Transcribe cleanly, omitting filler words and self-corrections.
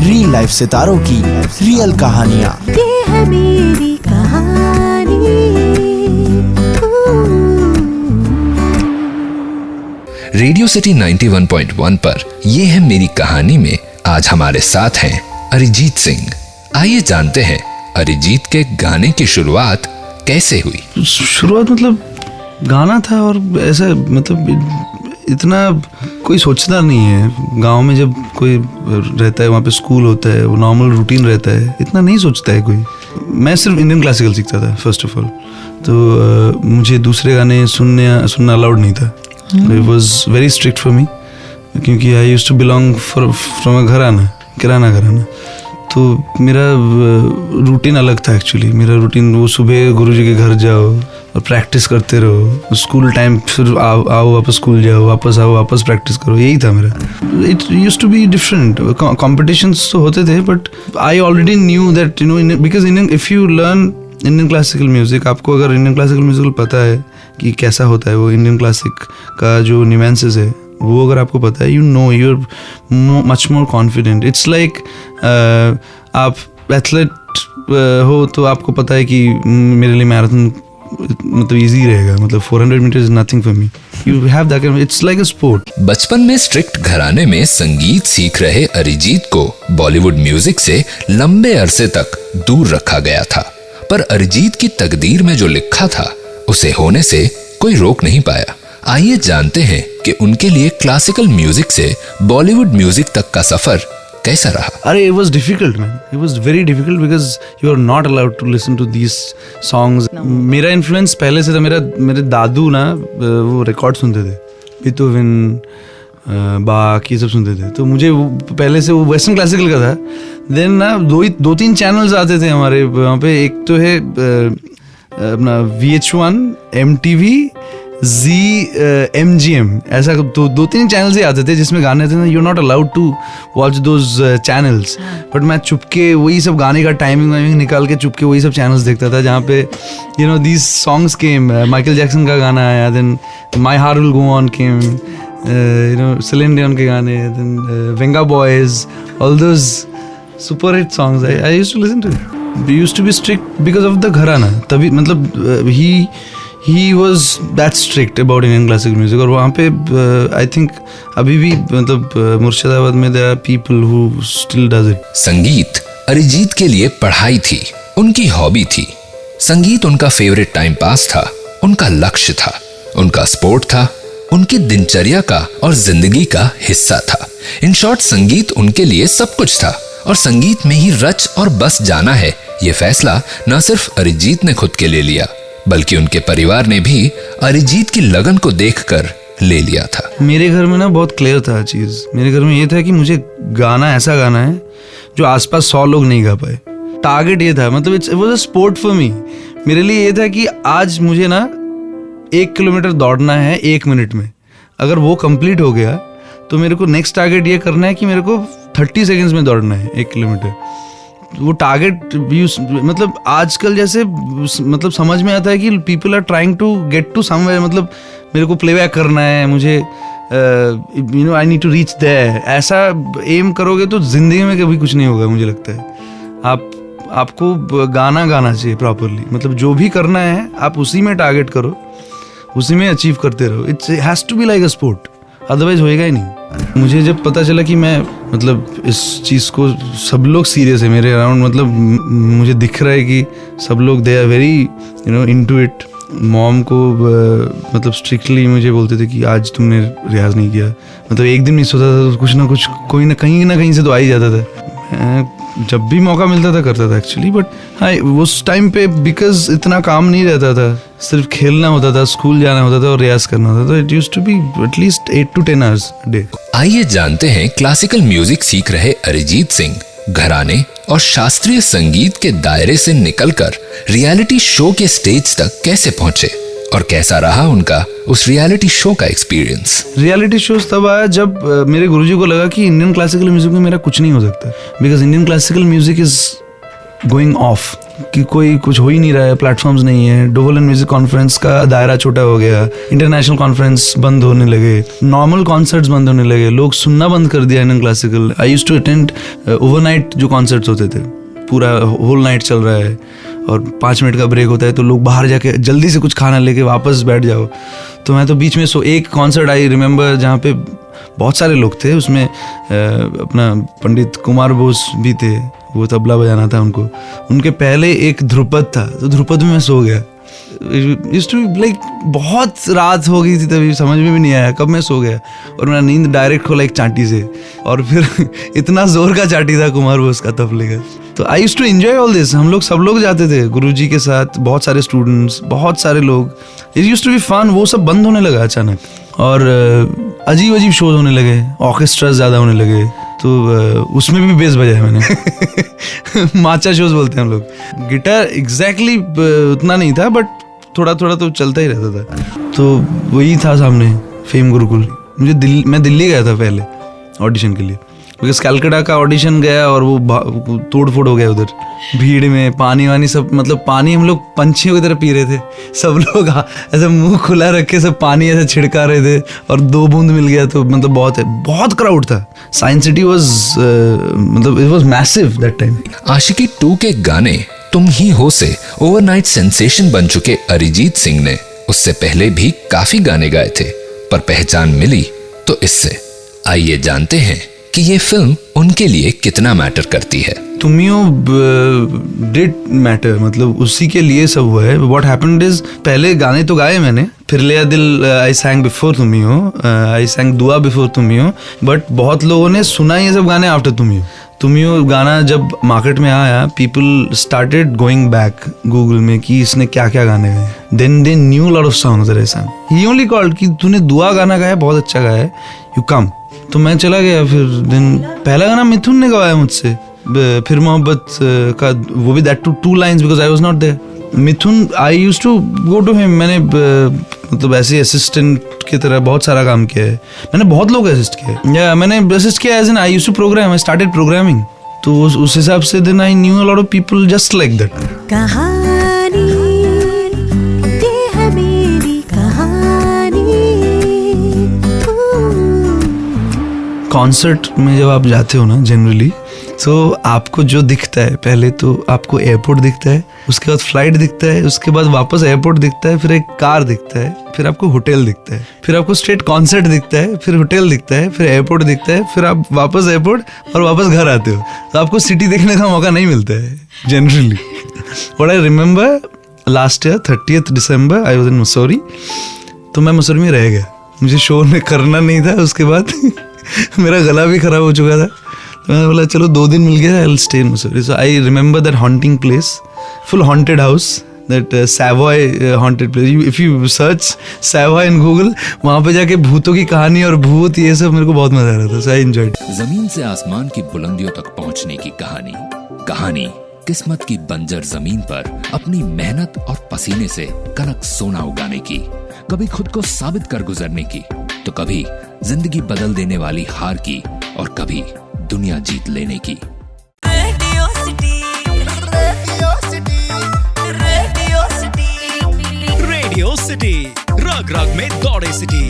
Real life सितारों की real कहानियाँ। ये है मेरी कहानी। रेडियो सिटी 91.1 पर ये है मेरी कहानी में आज हमारे साथ हैं अरिजीत सिंह। आइए जानते हैं अरिजीत के गाने की शुरुआत कैसे हुई। शुरुआत मतलब गाना था और ऐसा मतलब इतना कोई सोचता नहीं है। गांव में जब कोई रहता है वहाँ पे स्कूल होता है, वो नॉर्मल रूटीन रहता है, इतना नहीं सोचता है कोई। मैं सिर्फ इंडियन क्लासिकल सीखता था फर्स्ट ऑफ ऑल, तो मुझे दूसरे गाने सुनना अलाउड नहीं था। It was very strict for me क्योंकि I used to belong from a Kirana gharana. तो मेरा रूटीन अलग था एक्चुअली। मेरा रूटीन वो सुबह गुरुजी के घर जाओ और प्रैक्टिस करते रहो, स्कूल टाइम फिर आओ वापस स्कूल जाओ, वापस आओ वापस प्रैक्टिस करो, यही था मेरा। It used to be different. Competitions तो होते थे but I already knew that you know because Indian if you learn Indian classical music, आपको अगर इंडियन क्लासिकल म्यूज़िक पता है कि कैसा होता है वो इंडियन क्लासिक का जो न्यूएंसेस है, वो अगर आपको पता है, you know you are much more confident. It's like आप एथलेट हो तो आपको पता है कि मेरे लिए मैराथन मतलब इजी रहेगा, मतलब 400 metre is nothing for me. You have that, it's like a sport. बचपन में स्ट्रिक्ट घराने में संगीत सीख रहे अरिजीत को बॉलीवुड म्यूजिक से लंबे अरसे तक दूर रखा गया था, पर अरिजीत की तकदीर में जो लिखा था उसे होने से कोई रोक नहीं पाया। आइए जानते हैं कि उनके लिए क्लासिकल म्यूजिक से बॉलीवुड म्यूजिक तक का सफर कैसा रहा। अरे it was difficult man, it was very difficult because you are not allowed to listen to these songs. मेरा इन्फ्लुएंस पहले से था। मेरे दादू ना वो रिकॉर्ड सुनते थे, बीथोवन, बाक, ये सब सुनते थे, तो मुझे पहले से वो वेस्टर्न क्लासिकल का था। देन ना दो तीन चैनल्स आते थे हमारे वहाँ पे। एक तो है अपना VH1, MTV, MGM, ऐसा दो तीन चैनल्स ही आते थे जिसमें गाने थे। You not allowed to watch those channels, but मैं चुपके वही सब गाने का टाइमिंग निकाल के चुपके वही सब चैनल्स देखता था जहाँ पे you know these songs came. Michael Jackson का गाना आया, then my heart will go on came, you know Celine Dion के गाने, then Vengaboys, all those super hit songs I used to listen to. We used to be strict because of the gharana, तभी मतलब he was that strict about Indian classical music। और वहाँ पे I think अभी भी मतलब मुर्शिदाबाद में there are people who still does it। संगीत अरिजीत के लिए पढ़ाई थी, उनकी हॉबी थी। संगीत उनका फेवरेट टाइम पास था, उनका लक्ष्य था, उनका स्पोर्ट था, उनकी दिनचर्या का और जिंदगी का हिस्सा था। इन शॉर्ट संगीत उनके लिए सब कुछ था और संगीत में ही रच और बस जाना है, ये फैसला न सिर्फ अरिजीत ने खुद के ले लिया बल्कि उनके परिवार ने भी अरिजीत की लगन को देखकर ले लिया था। मेरे घर में ना बहुत क्लियर था चीज़। मेरे घर में ये था कि मुझे गाना ऐसा गाना है जो आसपास 100 लोग नहीं गा पाए। टारगेट ये था, मतलब it was a sport for me. मेरे लिए ये था कि आज मुझे ना 1 किलोमीटर दौड़ना है 1 मिनट में। अगर वो कंप्लीट हो गया तो मेरे को नेक्स्ट टारगेट ये करना है कि मेरे को 30 सेकेंड्स में दौड़ना है 1 किलोमीटर। वो टारगेट मतलब आजकल जैसे मतलब समझ में आता है कि people are trying to get to somewhere, मतलब मेरे को प्लेबैक करना है, मुझे you know I need to reach there. ऐसा एम करोगे तो जिंदगी में कभी कुछ नहीं होगा। मुझे लगता है आपको गाना चाहिए प्रॉपरली, मतलब जो भी करना है आप उसी में टारगेट करो, उसी में अचीव करते रहो। It's has to be like a sport, otherwise होएगा ही नहीं। मुझे जब पता चला कि मैं मतलब इस चीज़ को सब लोग सीरियस है मेरे अराउंड, मतलब मुझे दिख रहा है कि सब लोग they are very you know into it. Mom को मतलब स्ट्रिक्टली मुझे बोलते थे कि आज तुमने रियाज नहीं किया, मतलब एक दिन मिस होता था तो कुछ ना कुछ कोई ना कहीं से तो आ ही जाता था। जब भी मौका मिलता था करता था एक्चुअली, बट हाँ उस टाइम पे बिकॉज इतना काम नहीं रहता था, सिर्फ खेलना होता था, स्कूल जाना होता था और रियाज करना होता था, तो it used to be at least 8 to 10 hours a day। आइए जानते हैं क्लासिकल म्यूजिक सीख रहे अरिजीत सिंह घराने और शास्त्रीय संगीत के दायरे से निकलकर रियलिटी शो के स्टेज तक कैसे पहुंचे और कैसा रहा उनका उस रियलिटी शो का एक्सपीरियंस। रियलिटी शोज तब आया जब मेरे गुरुजी को लगा कि इंडियन क्लासिकल म्यूजिक में मेरा कुछ नहीं हो सकता, because Indian classical music is going of कि कोई कुछ हो ही नहीं रहा है, प्लेटफॉर्म्स नहीं है, डोवल एंड म्यूजिक कॉन्फ्रेंस का दायरा छोटा हो गया, इंटरनेशनल कॉन्फ्रेंस बंद होने लगे, नॉर्मल कॉन्सर्ट्स बंद होने लगे, लोग सुनना बंद कर दिया Indian classical. I used to attend overnight जो कॉन्सर्ट्स होते थे, पूरा होल नाइट चल रहा है और 5 मिनट का ब्रेक होता है तो लोग बाहर जाके जल्दी से कुछ खाना लेके वापस बैठ जाओ। तो मैं तो बीच में एक कॉन्सर्ट आई रिमेंबर जहाँ पे बहुत सारे लोग थे, उसमें अपना पंडित कुमार बोस भी थे, वो तबला बजाना था उनको। उनके पहले एक ध्रुपद था, तो ध्रुपद में मैं सो गया। लाइक बहुत रात हो गई थी, तभी समझ में भी नहीं आया कब मैं सो गया और मेरा नींद डायरेक्ट खोला एक चांटी से, और फिर इतना जोर का चांटी था कुमार बोस का तबले का। तो I used to enjoy all this. हम लोग सब लोग जाते थे गुरुजी के साथ, बहुत सारे स्टूडेंट्स, बहुत सारे लोग। It used to be fun. वो सब बंद होने लगा अचानक और अजीब अजीब शोज होने लगे, ऑर्केस्ट्रास ज़्यादा होने लगे, तो उसमें भी बेस बजाया मैंने। माचा शोज बोलते हैं हम लोग। गिटार एग्जैक्टली उतना नहीं था बट थोड़ा थोड़ा तो चलता ही रहता था। तो वही था सामने फेम गुरुकुल। मैं दिल्ली गया था पहले ऑडिशन के लिए, बिकॉज कैलकाटा का ऑडिशन गया और वो तोड़ फोड़ हो गया उधर भीड़ में। पानी वानी सब, मतलब पानी हम लोग पंछियों की तरह पी रहे थे, सब लोग ऐसे मुंह खुला रख के सब पानी ऐसे छिड़का रहे थे और 2 बूंद मिल गया तो मतलब बहुत क्राउड था। साइंस सिटी वाज मतलब it was massive that time. Aashiqui 2 के गाने तुम ही हो से ओवरनाइट सेंसेशन बन चुके अरिजीत सिंह ने उससे पहले भी काफी गाने गाए थे, पर पहचान मिली तो इससे। आइए जानते हैं कि ये फिल्म उनके लिए कितना मैटर करती है। तुमियो डिड मैटर, मतलब उसी के लिए सब हुआ है। व्हाट हैपेंड इज, पहले गाने तो गाए मैंने, फिर लिया दिल आई सैंग बिफोर तुमियो, आई सैंग दुआ बिफोर तुमियो, बट बहुत लोगों ने सुना ये सब गाने आफ्टर तुमियो। तुमियो गाना जब मार्केट में आया, people started going back Google में कि इसने क्या क्या गाने गाए। Then they knew lot of songs that I sang. He only called कि तूने दुआ गाना गाया, बहुत अच्छा गाया है, यू कम। तो मैं चला गया। फिर दिन पहला गाना मिथुन ने गवाया मुझसे, फिर मोहब्बत का, वो भी that too 2 lines because I was not there. Mithun I used to go to him. मैंने मतलब ऐसे असिस्टेंट की तरह बहुत सारा काम किया है, मैंने बहुत लोग असिस्ट किया। या मैंने असिस्ट किया as an I used to program, I started programming. तो उस हिसाब से then I knew a lot of people just like that. कहानी ये है मेरी कहानी। कॉन्सर्ट में जब आप जाते हो ना जनरली, तो आपको जो दिखता है, पहले तो आपको एयरपोर्ट दिखता है, उसके बाद फ्लाइट दिखता है, उसके बाद वापस एयरपोर्ट दिखता है, फिर एक कार दिखता है, फिर आपको होटल दिखता है, फिर आपको स्ट्रेट कॉन्सर्ट दिखता है, फिर होटल दिखता है, फिर एयरपोर्ट दिखता है, फिर आप वापस एयरपोर्ट और वापस घर आते हो। तो आपको सिटी देखने का मौका नहीं मिलता है generally. What I remember last year 30th December I was in Mussoorie. तो मैं मसूरी में रह गया, मुझे शो करना नहीं था। उसके बाद मेरा गला भी खराब हो चुका था, तो मैंने बोला चलो 2 दिन मिल गया, I will stay in Mussoorie. So I remember that haunting place, full haunted house, that Savoy haunted place. If you search Savoy in Google, वहाँ पे जाके भूतों की कहानी और भूत ये सब मेरे को बहुत मजा आ रहा था। सो आई एंजॉयड। जमीन से आसमान की बुलंदियों तक पहुंचने की कहानी किस्मत की बंजर जमीन पर अपनी मेहनत और पसीने से कनक सोना उगाने की, कभी खुद को साबित कर गुजरने की, तो कभी जिंदगी बदल देने वाली हार की, और कभी दुनिया जीत लेने की। Radio city, radio city, radio city, radio city, रग रग में दौड़े सिटी।